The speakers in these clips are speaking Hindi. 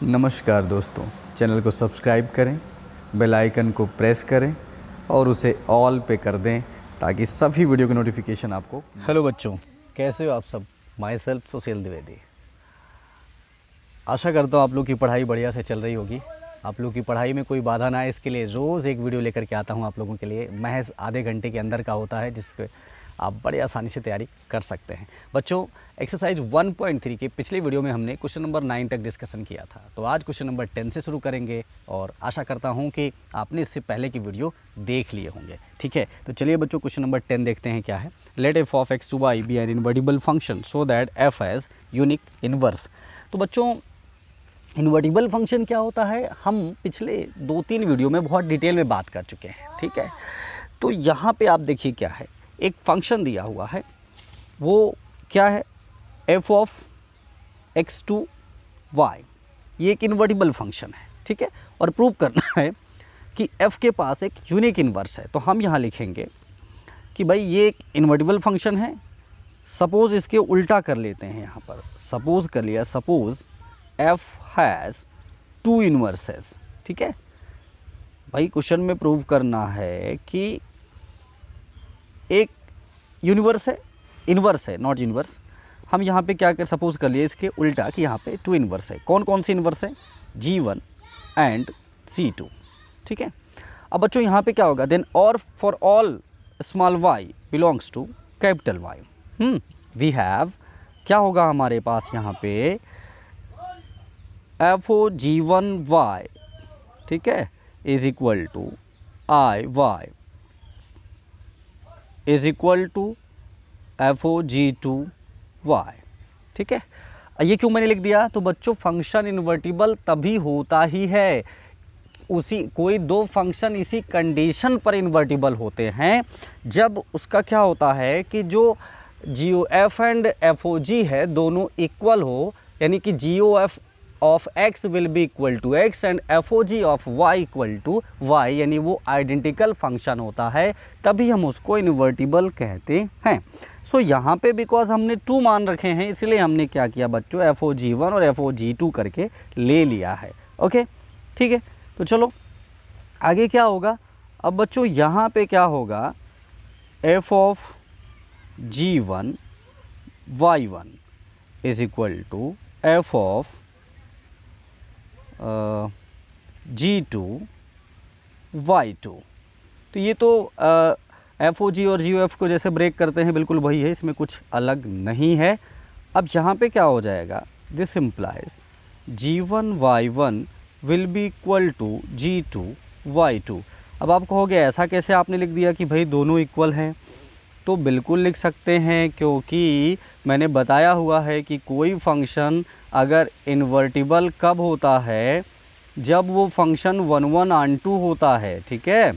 नमस्कार दोस्तों, चैनल को सब्सक्राइब करें, बेल आइकन को प्रेस करें और उसे ऑल पे कर दें ताकि सभी वीडियो की नोटिफिकेशन आपको। हेलो बच्चों, कैसे हो आप सब। माई सेल्फ सुशील द्विवेदी। आशा करता हूँ आप लोग की पढ़ाई बढ़िया से चल रही होगी। आप लोग की पढ़ाई में कोई बाधा ना आए, इसके लिए रोज़ एक वीडियो लेकर के आता हूँ आप लोगों के लिए। महज आधे घंटे के अंदर का होता है, जिसके आप बड़े आसानी से तैयारी कर सकते हैं। बच्चों, एक्सरसाइज 1.3 के पिछले वीडियो में हमने क्वेश्चन नंबर 9 तक डिस्कशन किया था, तो आज क्वेश्चन नंबर 10 से शुरू करेंगे और आशा करता हूं कि आपने इससे पहले की वीडियो देख लिए होंगे। ठीक है, तो चलिए बच्चों, क्वेश्चन नंबर 10 देखते हैं क्या है। Let F of x to y be an invertible function so that f has unique inverse. तो बच्चों, इन्वर्टिबल फंक्शन क्या होता है, हम पिछले 2-3 वीडियो में बहुत डिटेल में बात कर चुके हैं। ठीक है, तो यहाँ पे आप देखिए क्या है, एक फंक्शन दिया हुआ है, वो क्या है, F of x to y. ये एक इन्वर्टिबल फंक्शन है। ठीक है, और प्रूव करना है कि एफ के पास एक यूनिक इन्वर्स है। तो हम यहाँ लिखेंगे कि भाई ये एक इन्वर्टिबल फंक्शन है। सपोज़ इसके उल्टा कर लेते हैं, यहाँ पर सपोज़ कर लिया, सपोज़ एफ हैज़ 2 इन्वर्सेस। ठीक है भाई, क्वेश्चन में प्रूव करना है कि एक यूनिवर्स है, इन्वर्स है, नॉट इन्वर्स। हम यहाँ पे क्या कर, सपोज कर लिए इसके उल्टा कि यहाँ पे 2 इन्वर्स है। कौन कौन सी इन्वर्स है, G1 एंड C2। ठीक है, अब बच्चों यहाँ पे क्या होगा, देन और for all small y belongs to capital Y we have, क्या होगा हमारे पास यहाँ पे, FOG1y, ठीक है, is equal to IY is equal to FOG2y। ठीक है, ये क्यों मैंने लिख दिया, तो बच्चों फंक्शन इन्वर्टिबल तभी होता ही है, उसी कोई 2 फंक्शन इसी कंडीशन पर इन्वर्टिबल होते हैं जब उसका क्या होता है कि जो GOF एंड FOG है दोनों इक्वल हो, यानी कि GOF of x will be equal to x and FOG of y equal to y, यानी वो आइडेंटिकल फंक्शन होता है, तभी हम उसको इन्वर्टिबल कहते हैं। सो यहाँ पे बिकॉज हमने 2 मान रखे हैं, इसलिए हमने क्या किया बच्चों, FOG1 और FOG2 करके ले लिया है। ओके, ठीक है, तो चलो आगे क्या होगा। अब बच्चों यहाँ पे क्या होगा, f of G1 Y1 is equal to f of G2 Y2। तो ये तो FOG और GOF को जैसे ब्रेक करते हैं बिल्कुल वही है, इसमें कुछ अलग नहीं है। अब यहाँ पे क्या हो जाएगा, this implies G1 Y1 will be equal to G2 Y2। अब आप कहोगे ऐसा कैसे आपने लिख दिया कि भाई दोनों इक्वल हैं, तो बिल्कुल लिख सकते हैं, क्योंकि मैंने बताया हुआ है कि कोई फंक्शन अगर इन्वर्टिबल कब होता है, जब वो फंक्शन 1 1 ऑन 2 होता है। ठीक है,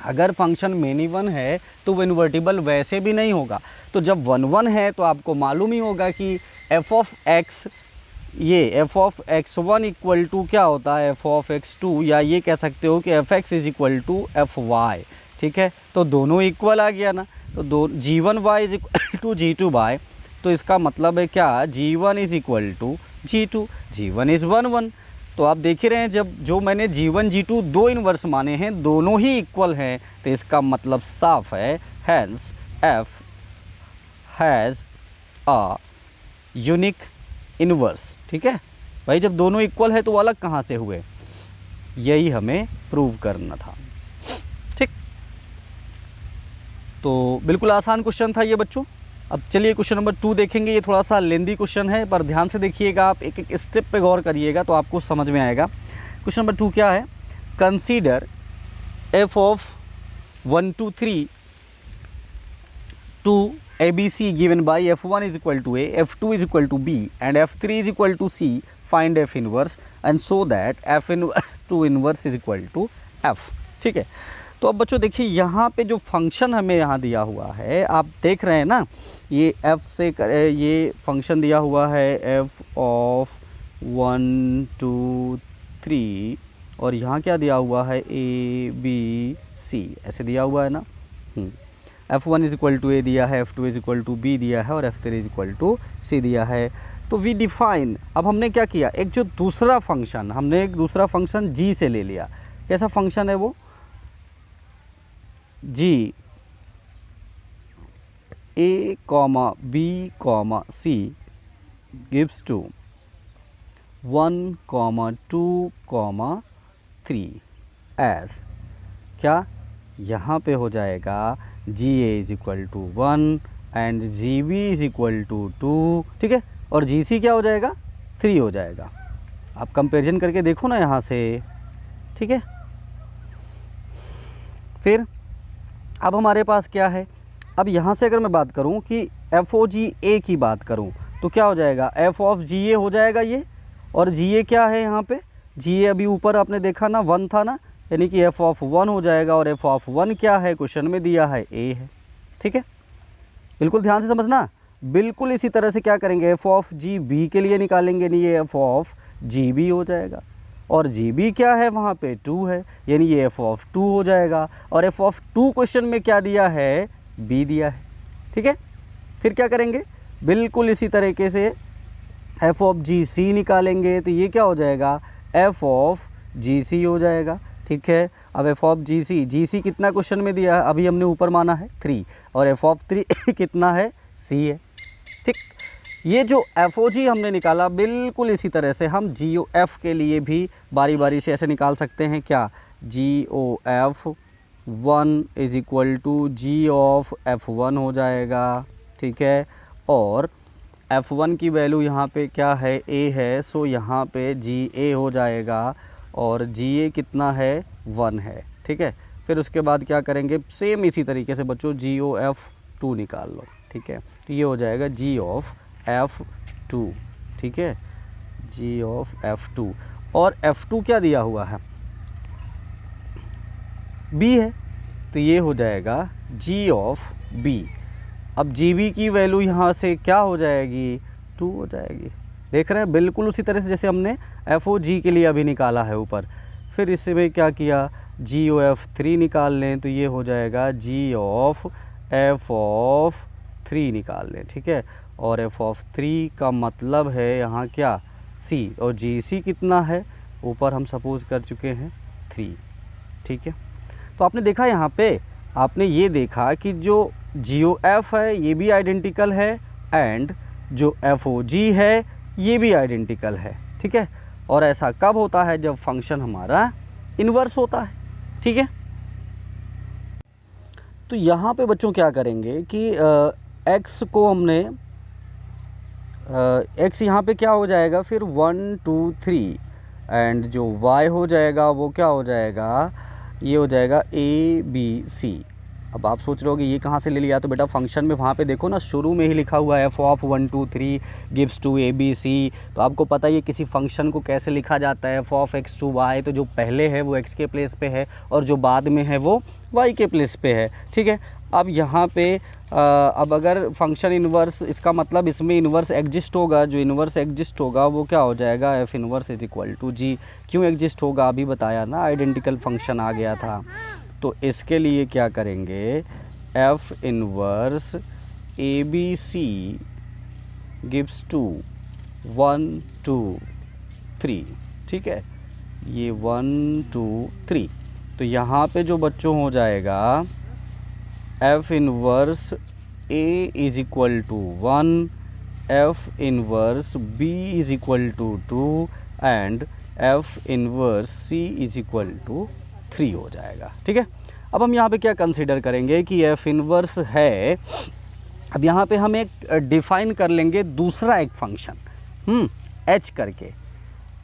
अगर फंक्शन मेनी 1 है तो वो इन्वर्टिबल वैसे भी नहीं होगा। तो जब 1 1 है तो आपको मालूम ही होगा कि f ऑफ x, ये f of x1 equal to क्या होता है, f ऑफ x2, या ये कह सकते हो कि fx is equal to fy। ठीक है, तो दोनों इक्वल आ गया ना, तो G1y is equal to G2y, तो इसका मतलब है क्या, G1 is equal to G2, G1 is 1 1। तो आप देख ही रहे हैं, जब जो मैंने G1 G2 2 इन्वर्स माने हैं, दोनों ही इक्वल हैं, तो इसका मतलब साफ है, hence F has a unique inverse. ठीक है भाई, जब दोनों इक्वल है तो अलग कहाँ से हुए, यही हमें प्रूव करना था। ठीक, तो बिल्कुल आसान क्वेश्चन था ये बच्चों। अब चलिए क्वेश्चन नंबर 2 देखेंगे। ये थोड़ा सा लेंदी क्वेश्चन है, पर ध्यान से देखिएगा आप, एक एक स्टेप पे गौर करिएगा तो आपको समझ में आएगा। क्वेश्चन नंबर 2 क्या है, consider f of 1 2 3 to ABC given by f1 is equal to a, f2 is equal to b and f3 is equal to c, find f inverse and so that f inverse to inverse is equal to f। ठीक है, तो अब बच्चों देखिए यहाँ पे जो फंक्शन हमें यहाँ दिया हुआ है, आप देख रहे हैं ना, ये f से ये फंक्शन दिया हुआ है f ऑफ 1 2 3, और यहाँ क्या दिया हुआ है, a b c, ऐसे दिया हुआ है ना। f1 is equal to a दिया है, f2 is equal to b दिया है और f3 is equal to c दिया है। तो वी डिफाइन, अब हमने क्या किया, एक जो दूसरा फंक्शन, हमने एक दूसरा फंक्शन जी से ले लिया। कैसा फंक्शन है वो, g a comma b comma c gives to 1 comma 2 comma 3 as क्या, यहाँ पे हो जाएगा g a is equal to 1 and g b is equal to 2, ठीक है, और जी सी क्या हो जाएगा, 3 हो जाएगा। आप कंपैरिजन करके देखो ना यहाँ से, ठीक है। फिर अब हमारे पास क्या है, अब यहाँ से अगर मैं बात करूँ कि एफ ओ जी ए की बात करूँ तो क्या हो जाएगा, एफ ऑफ जी ए हो जाएगा ये, और जी ए क्या है यहाँ पे, जी ए अभी ऊपर आपने देखा ना 1 था ना, यानी कि एफ ऑफ 1 हो जाएगा, और एफ ऑफ 1 क्या है, क्वेश्चन में दिया है ए है, ठीक है। बिल्कुल ध्यान से समझना। बिल्कुल इसी तरह से क्या करेंगे, एफ ऑफ जी बी के लिए निकालेंगे, नहीं ये एफ ऑफ जी बी हो जाएगा, और जी बी क्या है वहाँ पे 2 है, यानी ये एफ ऑफ 2 हो जाएगा, और एफ ऑफ 2 क्वेश्चन में क्या दिया है, बी दिया है, ठीक है। फिर क्या करेंगे, बिल्कुल इसी तरीके से एफ ऑफ जी सी निकालेंगे, तो ये क्या हो जाएगा, एफ ऑफ जी सी हो जाएगा, ठीक है। अब एफ ऑफ जी सी कितना क्वेश्चन में दिया है, अभी हमने ऊपर माना है 3, और एफ ऑफ 3 कितना है, सी है, ठीक। ये जो एफ ओ जी हमने निकाला, बिल्कुल इसी तरह से हम जी ओ एफ के लिए भी बारी बारी से ऐसे निकाल सकते हैं, क्या, g o f 1 is equal to g of f 1 हो जाएगा, ठीक है। और f1 की वैल्यू यहाँ पे क्या है, a है, सो यहाँ पे जी ए हो जाएगा, और जी ए कितना है, 1 है, ठीक है। फिर उसके बाद क्या करेंगे, सेम इसी तरीके से बच्चों जी ओ एफ 2 निकाल लो, ठीक है। तो ये हो जाएगा जी ऑफ एफ 2, ठीक है, जी ऑफ एफ 2, और एफ 2 क्या दिया हुआ है, b है, तो ये हो जाएगा जी ऑफ b। अब जी बी की वैल्यू यहाँ से क्या हो जाएगी, 2 हो जाएगी, देख रहे हैं, बिल्कुल उसी तरह से जैसे हमने एफ ओ जी के लिए अभी निकाला है ऊपर। फिर इससे में क्या किया, जी ओ एफ 3 निकाल लें, तो ये हो जाएगा जी ऑफ एफ ऑफ 3 निकाल लें, ठीक है। और एफ ऑफ 3 का मतलब है यहाँ क्या, सी, और जी सी कितना है, ऊपर हम सपोज कर चुके हैं 3, ठीक है। तो आपने देखा यहाँ पे, आपने ये देखा कि जो जी ओ एफ है ये भी आइडेंटिकल है, एंड जो एफ ओ जी है ये भी आइडेंटिकल है, ठीक है। और ऐसा कब होता है, जब फंक्शन हमारा इन्वर्स होता है, ठीक है। तो यहाँ पे बच्चों क्या करेंगे कि एक्स को हमने एक्स यहाँ पे क्या हो जाएगा, फिर 1 2 3, एंड जो y हो जाएगा वो क्या हो जाएगा, ये हो जाएगा ए बी सी। अब आप सोच रहे होगे ये कहाँ से ले लिया, तो बेटा फंक्शन में वहाँ पे देखो ना, शुरू में ही लिखा हुआ है F of 1 2 3 gives to A B C. तो आपको पता है ये किसी फंक्शन को कैसे लिखा जाता है, F of x to Y, तो जो पहले है वो एक्स के प्लेस पे है, और जो बाद में है वो वाई के प्लेस पे है, ठीक है। अब यहाँ पे अब अगर फंक्शन इन्वर्स, इसका मतलब इसमें इन्वर्स एग्जिस्ट होगा, जो इन्वर्स एग्जिस्ट होगा वो क्या हो जाएगा, F inverse is equal to g. क्यों एग्जिस्ट होगा, अभी बताया ना, आइडेंटिकल फंक्शन आ गया था। तो इसके लिए क्या करेंगे, F inverse A B C gives to 1 2 3, ठीक है, ये 1 2 3। तो यहाँ पे जो बच्चों हो जाएगा F inverse A is equal to 1, F inverse B is equal to 2, and F inverse C is equal to 3 हो जाएगा, ठीक है। अब हम यहाँ पे क्या कंसीडर करेंगे कि एफ इन्वर्स है, अब यहाँ पे हम एक डिफाइन कर लेंगे दूसरा एक फंक्शन एच करके।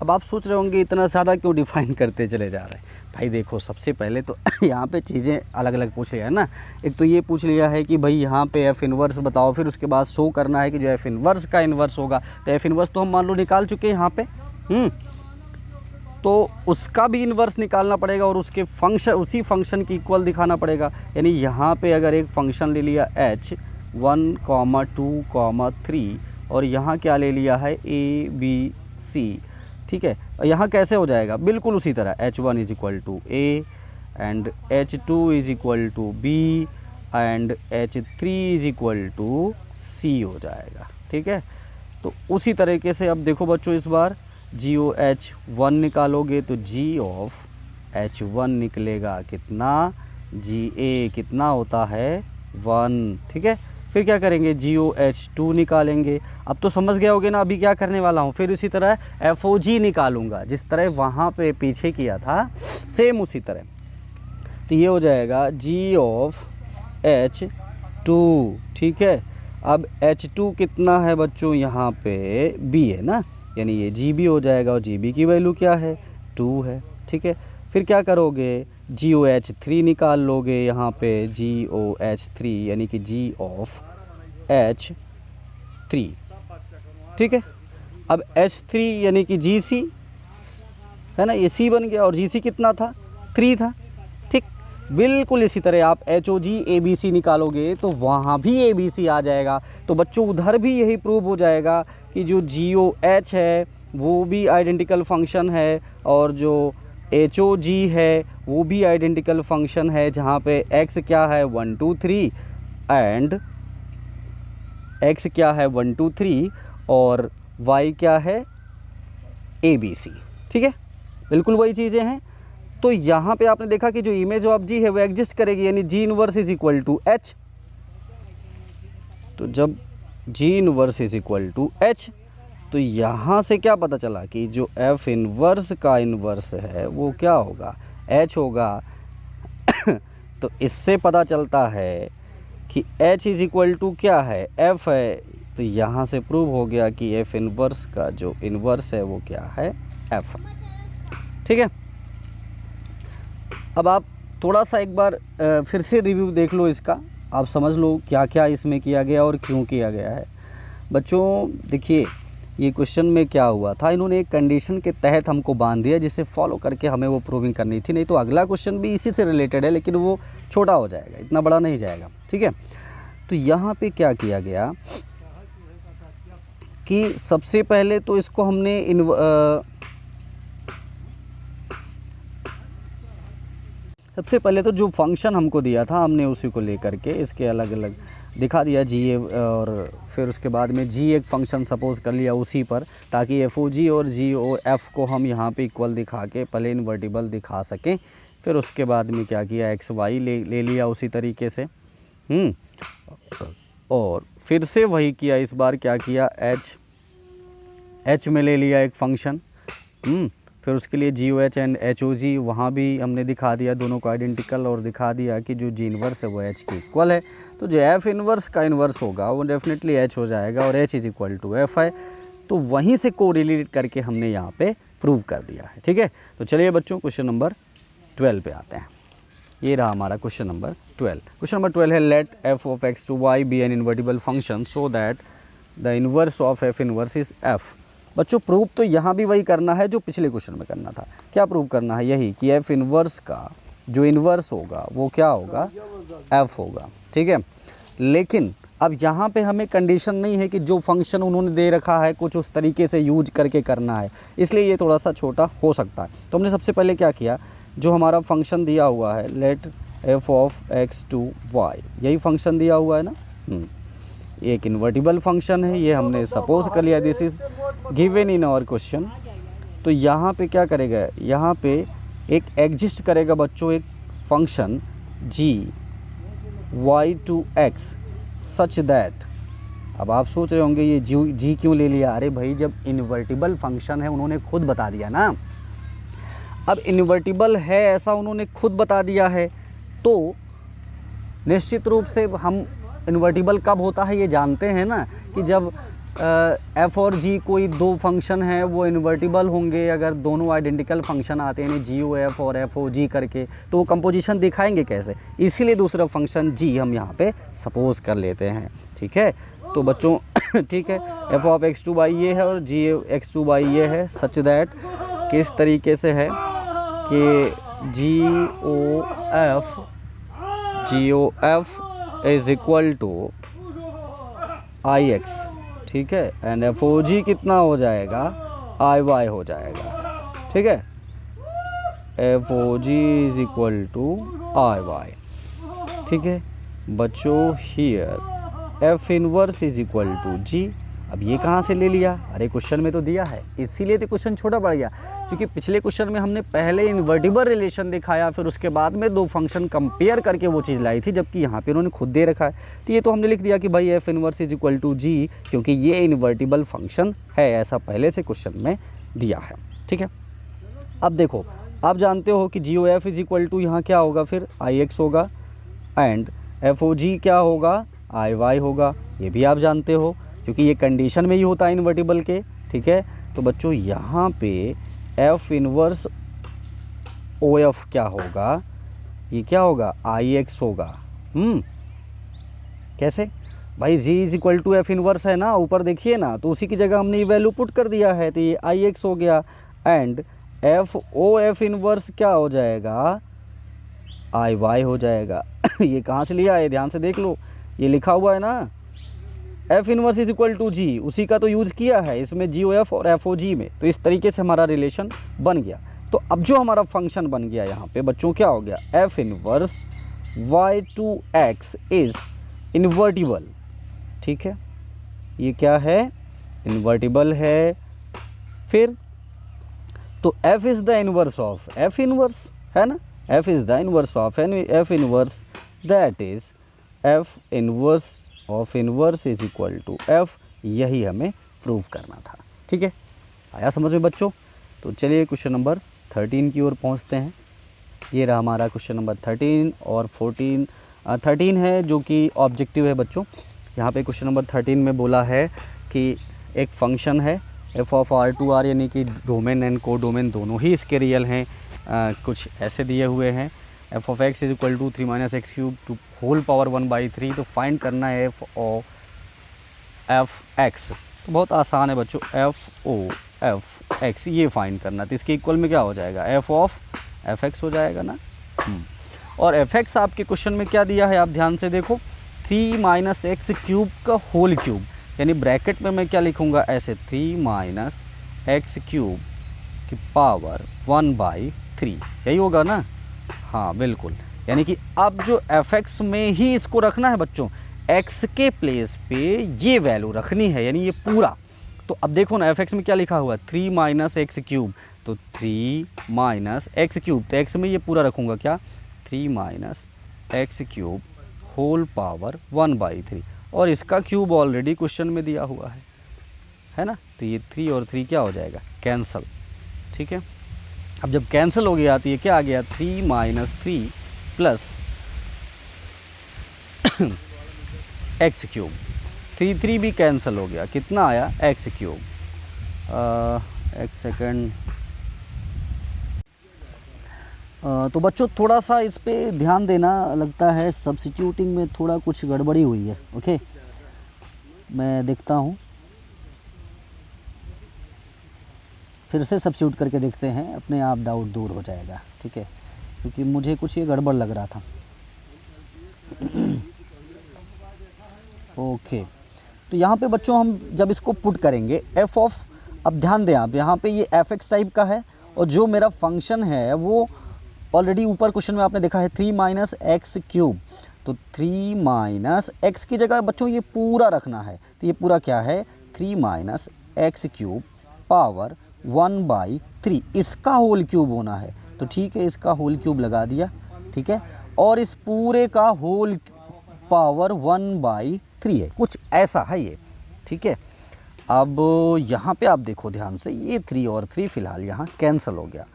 अब आप सोच रहे होंगे इतना ज़्यादा क्यों डिफाइन करते चले जा रहे हैं। भाई देखो, सबसे पहले तो यहाँ पे चीज़ें अलग अलग पूछ लिया है ना। एक तो ये पूछ लिया है कि भाई यहाँ पे एफ इन्वर्स बताओ, फिर उसके बाद शो करना है कि जो एफ इन्वर्स का इन्वर्स होगा, तो एफ इन्वर्स तो हम मान लो निकाल चुके हैं यहाँ पे, तो उसका भी इन्वर्स निकालना पड़ेगा, और उसके फंक्शन, उसी फंक्शन की इक्वल दिखाना पड़ेगा। यानी यहाँ पे अगर एक फंक्शन ले लिया h 1, 2, 3, और यहाँ क्या ले लिया है a b c, ठीक है। और यहाँ कैसे हो जाएगा, बिल्कुल उसी तरह h1 is equal to a, and h2 is equal to b, and h3 is equal to c हो जाएगा, ठीक है। तो उसी तरीके से अब देखो बच्चों, इस बार GOH1 निकालोगे तो GOH1 निकलेगा कितना, Ga कितना होता है 1, ठीक है। फिर क्या करेंगे, GOH2 निकालेंगे। अब तो समझ गए होगे ना अभी क्या करने वाला हूँ। फिर इसी तरह FOG निकालूंगा, जिस तरह वहाँ पे पीछे किया था सेम उसी तरह। तो ये हो जाएगा GOH2, ठीक है। अब H2 कितना है बच्चों, यहाँ पे B है ना, यानी ये GB हो जाएगा और GB की वैल्यू क्या है 2 है, ठीक है। फिर क्या करोगे, GOH3 निकाल लोगे यहाँ पे, GOH3 यानी कि GOH3, ठीक है। अब H3 यानी कि GC है ना, ये C बन गया और GC कितना था 3 था, ठीक। बिल्कुल इसी तरह आप HOG ABC निकालोगे तो वहाँ भी ABC आ जाएगा। तो बच्चों उधर भी यही प्रूव हो जाएगा कि जो GOH है वो भी आइडेंटिकल फंक्शन है और जो HOG है वो भी आइडेंटिकल फंक्शन है, जहाँ पे X क्या है 1 2 3 एंड X क्या है 1 2 3 और Y क्या है ABC, ठीक है। बिल्कुल वही चीज़ें हैं। तो यहाँ पे आपने देखा कि जो इमेज ऑफ G है वो एग्जिस्ट करेगी, यानी G inverse is equal to H। तो जब G inverse is equal to H, तो यहाँ से क्या पता चला कि जो F इनवर्स का इनवर्स है वो क्या होगा, H होगा। तो इससे पता चलता है कि H इज इक्वल टू क्या है, F है। तो यहाँ से प्रूव हो गया कि F इनवर्स का जो इनवर्स है वो क्या है, F, ठीक है। अब आप थोड़ा सा एक बार फिर से रिव्यू देख लो इसका, आप समझ लो क्या क्या इसमें किया गया और क्यों किया गया है। बच्चों देखिए, ये क्वेश्चन में क्या हुआ था, इन्होंने एक कंडीशन के तहत हमको बांध दिया जिसे फॉलो करके हमें वो प्रूविंग करनी थी। नहीं तो अगला क्वेश्चन भी इसी से रिलेटेड है, लेकिन वो छोटा हो जाएगा, इतना बड़ा नहीं जाएगा, ठीक है। तो यहाँ पे क्या किया गया कि सबसे पहले तो इसको हमने सबसे पहले तो जो फंक्शन हमको दिया था हमने उसी को लेकर के इसके अलग अलग दिखा दिया GA, और फिर उसके बाद में G एक फंक्शन सपोज कर लिया उसी पर, ताकि FOG और GOF को हम यहाँ पे इक्वल दिखा के पहले इन्वर्टिबल दिखा सकें। फिर उसके बाद में क्या किया, XY ले लिया उसी तरीके से, और फिर से वही किया, इस बार क्या किया, H में ले लिया एक फंक्शन, फिर उसके लिए GOH एंड HOG वहाँ भी हमने दिखा दिया दोनों को आइडेंटिकल, और दिखा दिया कि जो G इनवर्स है वो H के इक्वल है। तो जो F इनवर्स का इनवर्स होगा वो डेफिनेटली H हो जाएगा और H is equal to F है। तो वहीं से कोरिलेट करके हमने यहाँ पे प्रूव कर दिया है, ठीक है। तो चलिए बच्चों क्वेश्चन नंबर 12 पे आते हैं। ये रहा हमारा क्वेश्चन नंबर 12। क्वेश्चन नंबर 12 है, let f of x to y be an invertible function so that the inverse of f inverse is f। बच्चों प्रूव तो यहाँ भी वही करना है जो पिछले क्वेश्चन में करना था। क्या प्रूव करना है, यही कि f इन्वर्स का जो इन्वर्स होगा वो क्या होगा, f होगा, ठीक है। लेकिन अब यहाँ पे हमें कंडीशन नहीं है कि जो फंक्शन उन्होंने दे रखा है कुछ उस तरीके से यूज करके करना है, इसलिए ये थोड़ा सा छोटा हो सकता है। तो हमने सबसे पहले क्या किया, जो हमारा फंक्शन दिया हुआ है let f of x to y, यही फंक्शन दिया हुआ है ना, एक इन्वर्टिबल फंक्शन है, ये हमने सपोज कर लिया, this is given in our question. तो यहाँ पे क्या करेगा, यहाँ पे एक एग्जिस्ट करेगा बच्चों एक function g y to x such that. अब आप सोच रहे होंगे ये जी क्यों ले लिया, अरे भाई जब इन्वर्टिबल फंक्शन है उन्होंने खुद बता दिया ना। अब इन्वर्टिबल है ऐसा उन्होंने खुद बता दिया है, तो निश्चित रूप से हम इन्वर्टिबल कब होता है ये जानते हैं ना, कि जब f और g कोई दो फंक्शन है वो इन्वर्टिबल होंगे अगर दोनों आइडेंटिकल फंक्शन आते हैं, GOF और FOG करके, तो वो कंपोजिशन दिखाएंगे कैसे, इसीलिए दूसरा फंक्शन g हम यहाँ पे सपोज कर लेते हैं, ठीक है। तो बच्चों ठीक है, f of x to y ये है और g x टू y ये है, सच दैट किस तरीके से है कि GOF is equal to IX, ठीक है, एंड FOG कितना हो जाएगा, IY हो जाएगा, ठीक है। FOG is equal to IY, ठीक है बच्चों। Here F inverse is equal to G। अब ये कहाँ से ले लिया, अरे क्वेश्चन में तो दिया है, इसीलिए तो क्वेश्चन छोटा पड़ गया। क्योंकि पिछले क्वेश्चन में हमने पहले इन्वर्टिबल रिलेशन दिखाया, फिर उसके बाद में दो फंक्शन कंपेयर करके वो चीज़ लाई थी, जबकि यहाँ पे उन्होंने खुद दे रखा है। तो ये तो हमने लिख दिया कि भाई f inverse is equal to g, क्योंकि ये इन्वर्टिबल फंक्शन है, ऐसा पहले से क्वेश्चन में दिया है। ठीक है, अब देखो, आप जानते हो कि g o f is equal to यहाँ क्या होगा, फिर आई एक्स होगा, एंड एफ ओ जी क्या होगा, आई वाई होगा। ये भी आप जानते हो, क्योंकि ये कंडीशन में ही होता है इन्वर्टिबल के। ठीक है, तो बच्चों यहाँ पे एफ इनवर्स ओ एफ क्या होगा, ये क्या होगा, आई एक्स होगा। कैसे भाई, g is equal to f inverse है ना, ऊपर देखिए ना, तो उसी की जगह हमने ये वैल्यू पुट कर दिया है, तो ये आई एक्स हो गया, and F O F inverse क्या हो जाएगा, आई वाई हो जाएगा। ये कहाँ से लिया है, ध्यान से देख लो, ये लिखा हुआ है ना, f inverse is equal to g, उसी का तो यूज़ किया है इसमें जी ओ एफ और एफ ओ जी में। तो इस तरीके से हमारा रिलेशन बन गया। तो अब जो हमारा फंक्शन बन गया यहाँ पे बच्चों क्या हो गया, F inverse Y to X is invertible. ठीक है, ये क्या है, इन्वर्टिबल है। फिर तो F is the inverse of F inverse, है ना, F is the inverse of F inverse, that is F inverse of inverse is equal to F. यही हमें प्रूव करना था। ठीक है, आया समझ में बच्चों। तो चलिए क्वेश्चन नंबर 13 की ओर पहुंचते हैं। ये रहा हमारा क्वेश्चन नंबर 13 और 13 है जो कि ऑब्जेक्टिव है बच्चों। यहाँ पे क्वेश्चन नंबर 13 में बोला है कि एक फंक्शन है F of R to R, यानी कि डोमेन एंड को डोमेन दोनों ही इसके रियल हैं। कुछ ऐसे दिए हुए हैं, F of X is equal to 3 minus X cube to whole power 1/3। तो फाइंड करना है एफ ओ एफ एक्स। तो बहुत आसान है बच्चों, एफ ओ एफ एक्स ये फाइंड करना। तो इसके इक्वल में क्या हो जाएगा, एफ ऑफ एफ एक्स हो जाएगा ना। और एफ एक्स आपके क्वेश्चन में क्या दिया है, आप ध्यान से देखो, 3 माइनस एक्स क्यूब का होल क्यूब, यानी ब्रैकेट में मैं क्या लिखूँगा ऐसे, 3 माइनस एक्स क्यूब की पावर 1/3, यही होगा ना। हाँ बिल्कुल, यानी कि अब जो एफ एक्स में ही इसको रखना है बच्चों, एक्स के प्लेस पे ये वैल्यू रखनी है, यानी ये पूरा। तो अब देखो ना, एफ एक्स में क्या लिखा हुआ है, 3 माइनस एक्स क्यूब, तो 3 माइनस एक्स क्यूब, तो एक्स में ये पूरा रखूँगा क्या, 3 minus X cube whole power 1/3। और इसका क्यूब ऑलरेडी क्वेश्चन में दिया हुआ है ना। तो ये 3 और 3 क्या हो जाएगा, कैंसल। ठीक है, अब जब कैंसिल हो गया तो ये क्या आ गया, 3 माइनस 3 प्लस एक्स क्यूब, 3 भी कैंसिल हो गया, कितना आया, एक्स क्यूब। एक सेकंड, तो बच्चों थोड़ा सा इस पे ध्यान देना, लगता है सब्स्टिट्यूटिंग में थोड़ा कुछ गड़बड़ी हुई है। ओके, मैं देखता हूँ, फिर से सब्स्टिट्यूट करके देखते हैं, अपने आप डाउट दूर हो जाएगा। ठीक है, क्योंकि मुझे कुछ ये गड़बड़ लग रहा था। ओके, तो यहाँ पे बच्चों हम जब इसको पुट करेंगे एफ ऑफ, अब ध्यान दें आप, यहाँ पे ये एफ एक्स टाइप का है, और जो मेरा फंक्शन है वो ऑलरेडी ऊपर क्वेश्चन में आपने देखा है 3 माइनस एक्स क्यूब। तो 3 माइनस एक्स की जगह बच्चों ये पूरा रखना है, तो ये पूरा क्या है, 3 माइनस एक्स क्यूब पावर 1/3, इसका होल क्यूब होना है। तो ठीक है, इसका होल क्यूब लगा दिया। ठीक है, और इस पूरे का होल पावर 1/3 है, कुछ ऐसा है ये। ठीक है, अब यहाँ पे आप देखो ध्यान से, ये 3 और 3 फिलहाल यहाँ कैंसिल हो गया।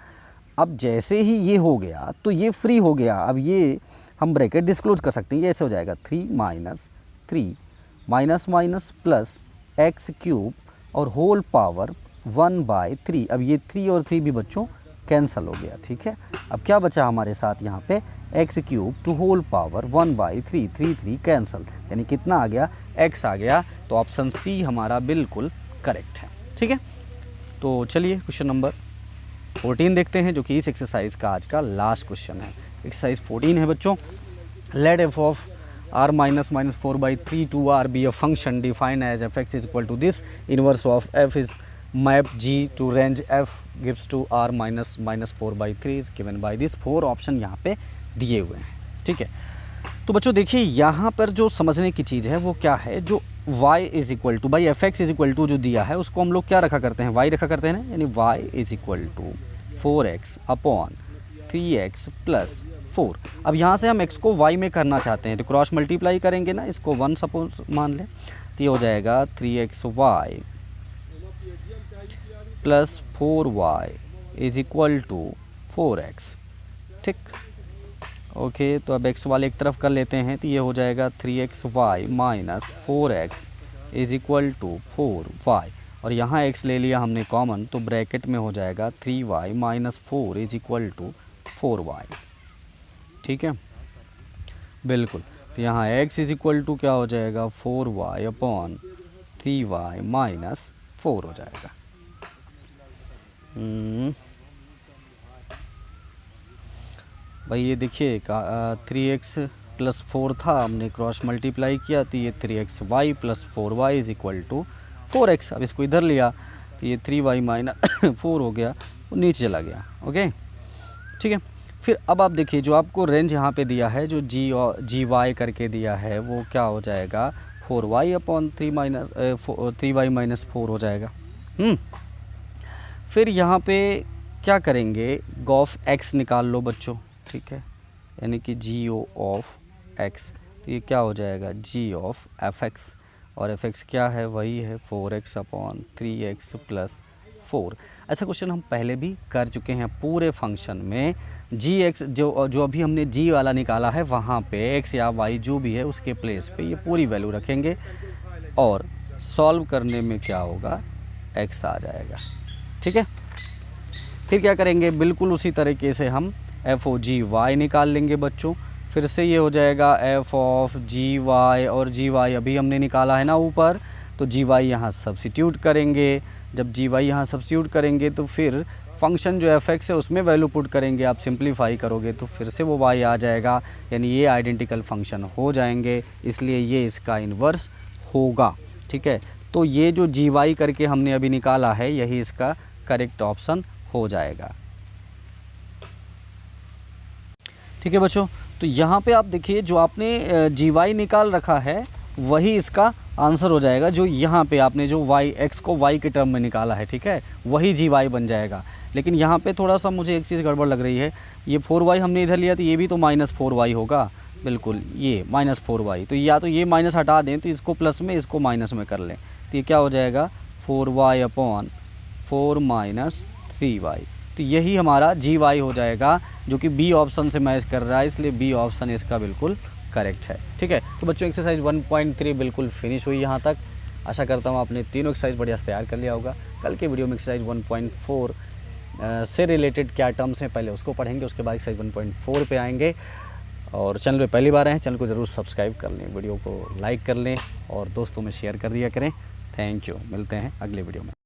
अब जैसे ही ये हो गया तो ये फ्री हो गया। अब ये हम ब्रैकेट डिस्क्लोज कर सकते हैं, ये ऐसे हो जाएगा 3 minus 3 minus minus plus x cube और होल पावर 1/3। अब ये 3 और 3 भी बच्चों कैंसिल हो गया। ठीक है, अब क्या बचा हमारे साथ यहाँ पे, X cube to whole power 1/3, 3 cancel, यानी कितना आ गया, एक्स आ गया। तो ऑप्शन सी हमारा बिल्कुल करेक्ट है। ठीक है, तो चलिए क्वेश्चन नंबर 14 देखते हैं, जो कि इस एक्सरसाइज का आज का लास्ट क्वेश्चन है। एक्सरसाइज 14 है बच्चों, let F of r minus 4/3 to r be a function defined as F X is equal to this inverse of F is map g to range f gives to r minus 4/3 is given by this. 4 option यहाँ पे दिए हुए हैं। ठीक है, तो बच्चों देखिए यहाँ पर जो समझने की चीज़ है वो क्या है, जो y इज इक्वल टू, भाई F X is equal to जो दिया है उसको हम लोग क्या रखा करते हैं, y रखा करते हैं ना, यानी y is equal to 4x upon 3x plus 4। अब यहाँ से हम x को y में करना चाहते हैं तो क्रॉस मल्टीप्लाई करेंगे ना, इसको 1 सपोज मान लें, तो ये हो जाएगा 3xy plus 4y is equal to 4x। ठीक, ओके, तो अब x वाले एक तरफ कर लेते हैं, तो ये हो जाएगा 3xy minus 4x is equal to 4y, और यहाँ x ले लिया हमने कॉमन, तो ब्रैकेट में हो जाएगा 3y minus 4 is equal to 4y। ठीक है, बिल्कुल, तो यहाँ x इज इक्वल टू क्या हो जाएगा 4y अपॉन 3y माइनस 4 हो जाएगा। भाई ये देखिए 3x प्लस 4 था, हमने क्रॉस मल्टीप्लाई किया तो ये 3xy plus 4y is equal to 4x। अब इसको इधर लिया तो ये 3y माइनस 4 हो गया, वो नीचे चला गया। ओके, ठीक है, फिर अब आप देखिए जो आपको रेंज यहाँ पे दिया है, जो जी वाई करके दिया है, वो क्या हो जाएगा 4y अपॉन 3y माइनस 4 हो जाएगा। फिर यहाँ पे क्या करेंगे, गॉफ एक्स निकाल लो बच्चों। ठीक है, यानी कि जी ओ ऑफ एक्स, तो ये क्या हो जाएगा जी ऑफ एफ एक्स, और एफ एक्स क्या है, वही है 4x अपॉन 3x प्लस 4। ऐसा क्वेश्चन हम पहले भी कर चुके हैं पूरे फंक्शन में। जी एक्स जो अभी हमने जी वाला निकाला है, वहाँ पे x या y जो भी है उसके प्लेस पे ये पूरी वैल्यू रखेंगे, और सॉल्व करने में क्या होगा x आ जाएगा। ठीक है, फिर क्या करेंगे, बिल्कुल उसी तरीके से हम एफ ओ जी वाई निकाल लेंगे बच्चों। फिर से ये हो जाएगा एफ ऑफ जी वाई, और जी वाई अभी हमने निकाला है ना ऊपर, तो जी वाई यहाँ सब्सिट्यूट करेंगे। जब जी वाई यहाँ सब्सिट्यूट करेंगे तो फिर फंक्शन जो एफ एक्स है उसमें वैल्यू पुट करेंगे, आप सिंप्लीफाई करोगे तो फिर से वो वाई आ जाएगा, यानी ये आइडेंटिकल फंक्शन हो जाएंगे, इसलिए ये इसका इन्वर्स होगा। ठीक है, तो ये जो जी वाई करके हमने अभी निकाला है, यही इसका करेक्ट ऑप्शन हो जाएगा। ठीक है बच्चों, तो यहाँ पे आप देखिए जो आपने जी वाई निकाल रखा है वही इसका आंसर हो जाएगा, जो यहाँ पे आपने जो वाई एक्स को वाई के टर्म में निकाला है। ठीक है, वही जी वाई बन जाएगा। लेकिन यहाँ पे थोड़ा सा मुझे एक चीज़ गड़बड़ लग रही है, ये 4y हमने इधर लिया तो ये भी तो माइनस 4y होगा, बिल्कुल ये माइनस 4y, तो या तो ये माइनस हटा दें तो इसको प्लस में इसको माइनस में कर लें, तो ये क्या हो जाएगा 4y अपॉन 4 माइनस 3y, तो यही हमारा जी वाई हो जाएगा, जो कि बी ऑप्शन से मैच कर रहा है, इसलिए बी ऑप्शन इसका बिल्कुल करेक्ट है। ठीक है, तो बच्चों एक्सरसाइज 1.3 बिल्कुल फिनिश हुई यहाँ तक। आशा करता हूँ आपने तीनों एक्सरसाइज बढ़िया से तैयार कर लिया होगा। कल के वीडियो में एक्सरसाइज 1.4 से रिलेटेड क्या टर्म्स हैं पहले उसको पढ़ेंगे, उसके बाद एक्सरसाइज 1.4 पे आएंगे। और चैनल पे पहली बार आए हैं, चैनल को ज़रूर सब्सक्राइब कर लें, वीडियो को लाइक कर लें और दोस्तों में शेयर कर दिया करें। थैंक यू, मिलते हैं अगले वीडियो में।